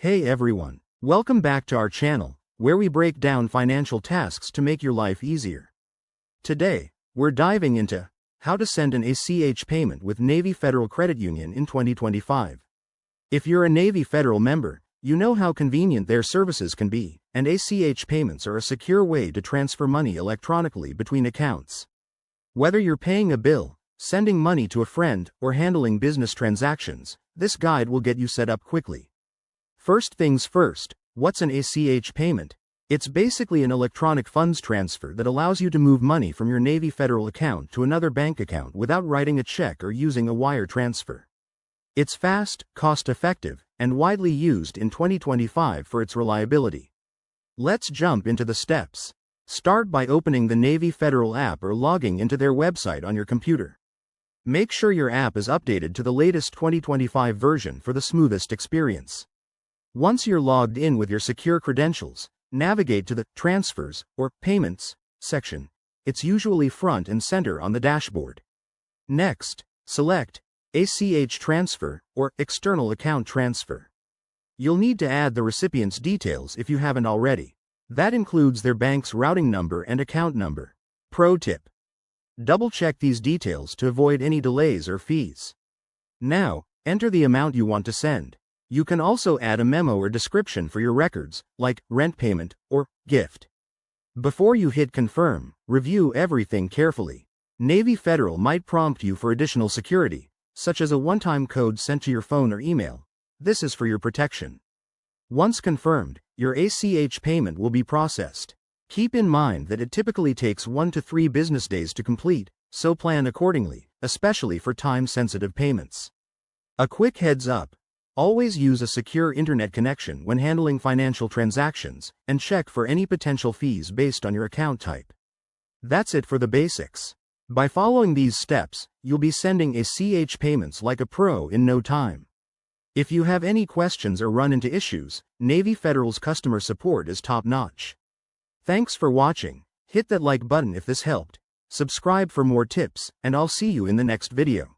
Hey everyone, welcome back to our channel, where we break down financial tasks to make your life easier. Today, we're diving into how to send an ACH payment with Navy Federal Credit Union in 2025. If you're a Navy Federal member, you know how convenient their services can be, and ACH payments are a secure way to transfer money electronically between accounts. Whether you're paying a bill, sending money to a friend, or handling business transactions, this guide will get you set up quickly. First things first, what's an ACH payment? It's basically an electronic funds transfer that allows you to move money from your Navy Federal account to another bank account without writing a check or using a wire transfer. It's fast, cost-effective, and widely used in 2025 for its reliability. Let's jump into the steps. Start by opening the Navy Federal app or logging into their website on your computer. Make sure your app is updated to the latest 2025 version for the smoothest experience. Once you're logged in with your secure credentials, navigate to the Transfers or Payments section. It's usually front and center on the dashboard. Next, select ACH Transfer or External Account Transfer. You'll need to add the recipient's details if you haven't already. That includes their bank's routing number and account number. Pro tip: double-check these details to avoid any delays or fees. Now, enter the amount you want to send. You can also add a memo or description for your records, like rent payment or gift. Before you hit confirm, review everything carefully. Navy Federal might prompt you for additional security, such as a one-time code sent to your phone or email. This is for your protection. Once confirmed, your ACH payment will be processed. Keep in mind that it typically takes 1 to 3 business days to complete, so plan accordingly, especially for time-sensitive payments. A quick heads up: always use a secure internet connection when handling financial transactions, and check for any potential fees based on your account type. That's it for the basics. By following these steps, you'll be sending ACH payments like a pro in no time. If you have any questions or run into issues, Navy Federal's customer support is top-notch. Thanks for watching. Hit that like button if this helped. Subscribe for more tips, and I'll see you in the next video.